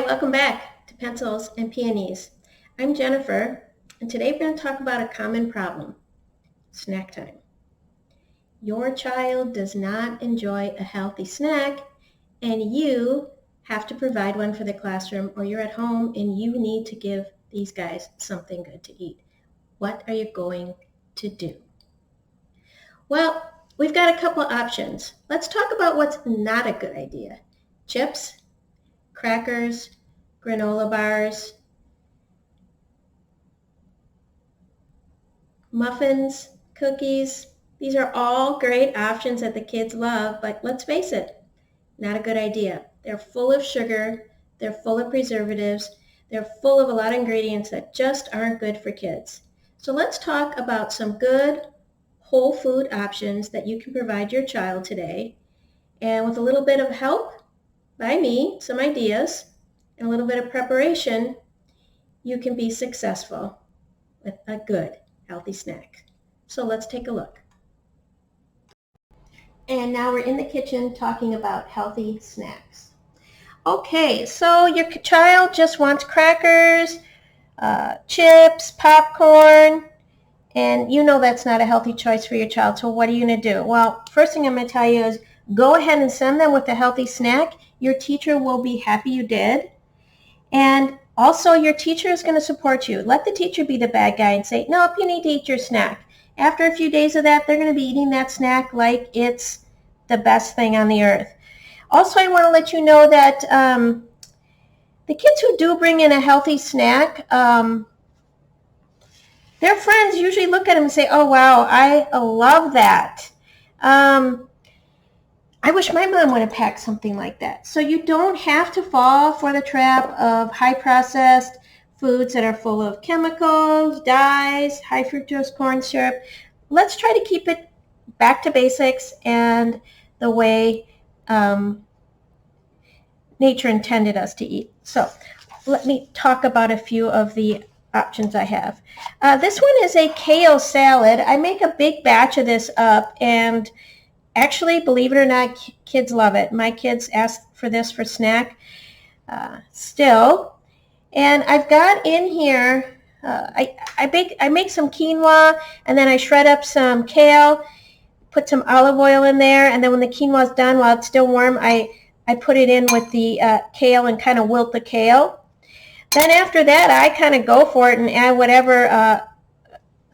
welcome back to Pencils and Peonies. I'm Jennifer, and today we're going to talk about a common problem, snack time. Your child does not enjoy a healthy snack, and you have to provide one for the classroom, or you're at home and you need to give these guys something good to eat. What are you going to do? Well, we've got a couple options. Let's talk about what's not a good idea. Chips, crackers, granola bars, muffins, cookies. These are all great options that the kids love, but let's face it, not a good idea. They're full of sugar, they're full of preservatives, they're full of a lot of ingredients that just aren't good for kids. So let's talk about some good whole food options that you can provide your child today. And with a little bit of help by me, some ideas, and a little bit of preparation, you can be successful with a good, healthy snack. So let's take a look. And now we're in the kitchen talking about healthy snacks. Okay, so your child just wants crackers, chips, popcorn, and you know that's not a healthy choice for your child, so what are you going to do? Well, first thing I'm going to tell you is go ahead and send them with a healthy snack. Your teacher will be happy you did. And also your teacher is going to support you. Let the teacher be the bad guy and say, nope, you need to eat your snack. After a few days of that, they're going to be eating that snack like it's the best thing on the earth. Also, I want to let you know that the kids who do bring in a healthy snack, their friends usually look at them and say, oh, wow, I love that. I wish my mom would have packed something like that. So you don't have to fall for the trap of high processed foods that are full of chemicals, dyes, high fructose corn syrup. Let's try to keep it back to basics and the way nature intended us to eat. So let me talk about a few of the options I have. This one is a kale salad. I make a big batch of this up, and actually, believe it or not, kids love it. My kids ask for this for snack still. And I've got in here, I make some quinoa, and then I shred up some kale, put some olive oil in there, and then when the quinoa is done, while it's still warm, I put it in with the kale and kind of wilt the kale. Then after that, I kind of go for it and add whatever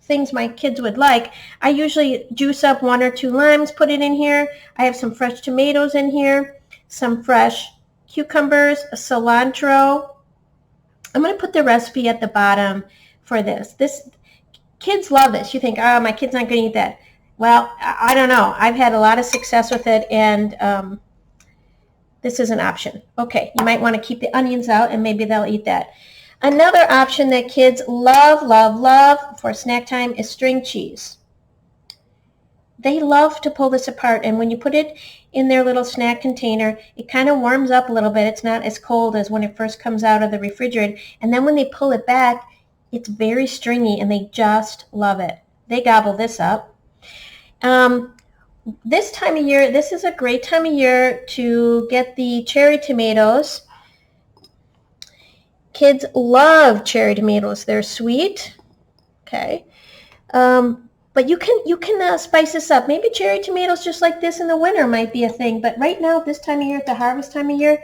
things my kids would like. I usually juice up 1 or 2 limes, put it in here. I have some fresh tomatoes in here, some fresh cucumbers, cilantro. I'm going to put the recipe at the bottom for this. Kids love this. You think, oh, my kid's not going to eat that. Well, I don't know. I've had a lot of success with it, and this is an option. Okay, you might want to keep the onions out, and maybe they'll eat that. Another option that kids love, love, love for snack time is string cheese. They love to pull this apart, and when you put it in their little snack container, it kind of warms up a little bit. It's not as cold as when it first comes out of the refrigerator. And then when they pull it back, it's very stringy, and they just love it. They gobble this up. This time of year, this is a great time of year to get the cherry tomatoes. Kids love cherry tomatoes. They're sweet. Okay. But you can spice this up. Maybe cherry tomatoes just like this in the winter might be a thing. But right now, this time of year, at the harvest time of year,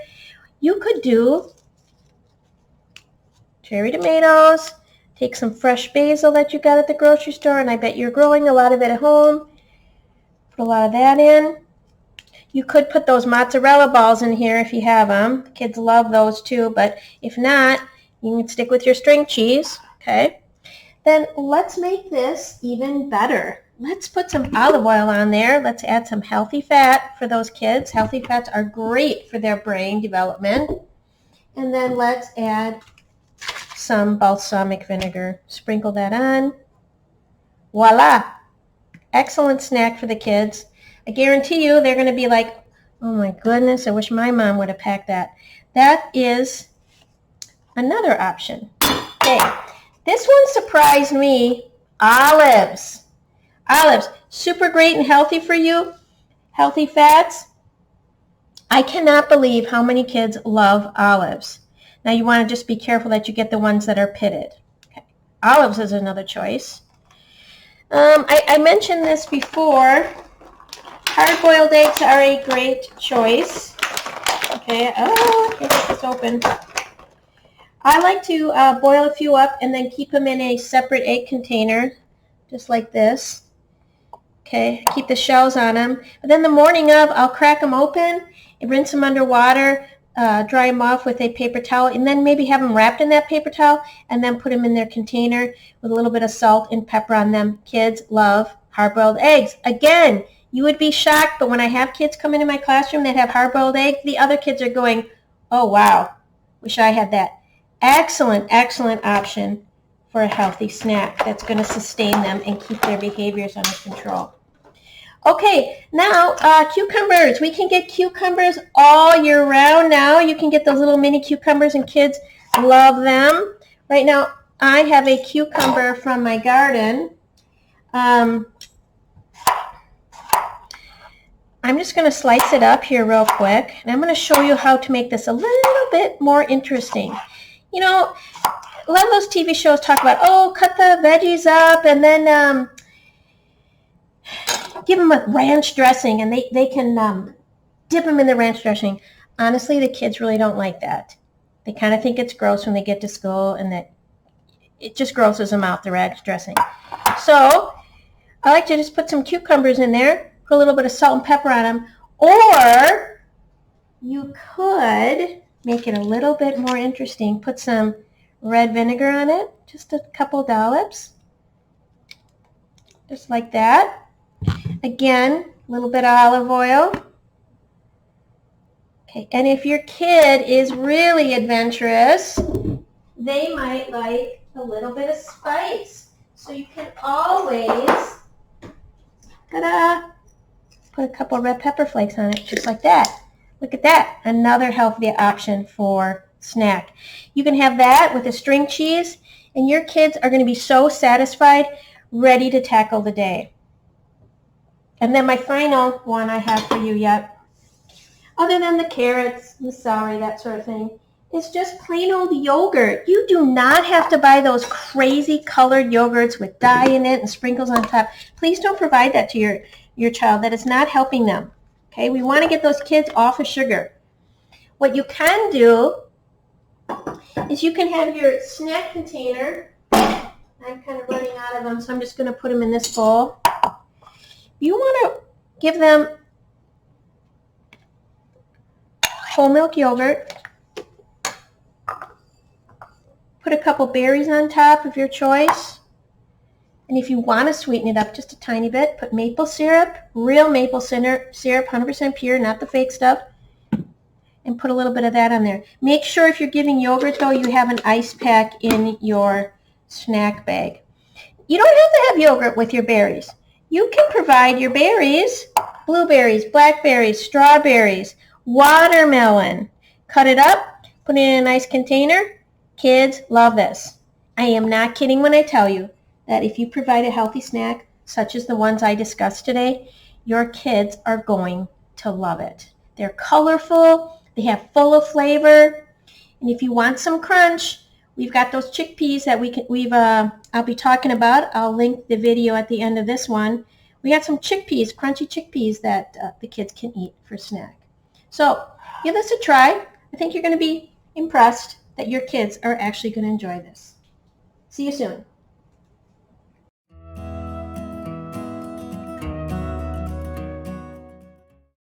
you could do cherry tomatoes. Take some fresh basil that you got at the grocery store, and I bet you're growing a lot of it at home. Put a lot of that in. You could put those mozzarella balls in here if you have them. Kids love those too, but if not, you can stick with your string cheese, okay? Then let's make this even better. Let's put some olive oil on there. Let's add some healthy fat for those kids. Healthy fats are great for their brain development. And then let's add some balsamic vinegar. Sprinkle that on. Voila! Excellent snack for the kids. I guarantee you they're going to be like, oh my goodness, I wish my mom would have packed that. That is another option. Okay, this one surprised me. Olives. Olives, super great and healthy for you. Healthy fats. I cannot believe how many kids love olives. Now you want to just be careful that you get the ones that are pitted. Okay. Olives is another choice. I mentioned this before. Hard-boiled eggs are a great choice. Okay, oh, I can't get this open. I like to boil a few up and then keep them in a separate egg container, just like this. Okay, keep the shells on them. But then the morning of, I'll crack them open and rinse them under water, dry them off with a paper towel, and then maybe have them wrapped in that paper towel and then put them in their container with a little bit of salt and pepper on them. Kids love hard-boiled eggs. Again, you would be shocked, but when I have kids come into my classroom that have hard-boiled eggs, the other kids are going, oh, wow, wish I had that. Excellent, excellent option for a healthy snack that's going to sustain them and keep their behaviors under control. Okay, now cucumbers. We can get cucumbers all year round now. You can get those little mini cucumbers and kids love them. Right now, I have a cucumber from my garden. I'm just going to slice it up here real quick, and I'm going to show you how to make this a little bit more interesting. You know, a lot of those TV shows talk about, oh, cut the veggies up and then give them a ranch dressing, and they can dip them in the ranch dressing. Honestly, the kids really don't like that. They kind of think it's gross when they get to school, and that it just grosses them out, the ranch dressing. So I like to just put some cucumbers in there, put a little bit of salt and pepper on them, or you could make it a little bit more interesting. Put some red vinegar on it, just a couple dollops, just like that. Again, a little bit of olive oil. Okay, and if your kid is really adventurous, they might like a little bit of spice. So you can always, ta-da, put a couple red pepper flakes on it, just like that. Look at that, another healthy option for snack. You can have that with a string cheese, and your kids are going to be so satisfied, ready to tackle the day. And then my final one I have for you yet, other than the carrots, the celery, that sort of thing, is just plain old yogurt. You do not have to buy those crazy colored yogurts with dye in it and sprinkles on top. Please don't provide that to your child. That is not helping them. Okay, we want to get those kids off of sugar. What you can do is you can have your snack container. I'm kind of running out of them, so I'm just going to put them in this bowl. You want to give them whole milk yogurt. Put a couple berries on top of your choice. And if you want to sweeten it up just a tiny bit, put maple syrup, real maple syrup, 100% pure, not the fake stuff, and put a little bit of that on there. Make sure if you're giving yogurt, though, you have an ice pack in your snack bag. You don't have to have yogurt with your berries. You can provide your berries, blueberries, blackberries, strawberries, watermelon. Cut it up, put it in a nice container. Kids love this. I am not kidding when I tell you that if you provide a healthy snack, such as the ones I discussed today, your kids are going to love it. They're colorful, they have full of flavor, and if you want some crunch, we've got those chickpeas that I'll be talking about. I'll link the video at the end of this one. We got some chickpeas, crunchy chickpeas that the kids can eat for snack. So give this a try. I think you're going to be impressed that your kids are actually going to enjoy this. See you soon.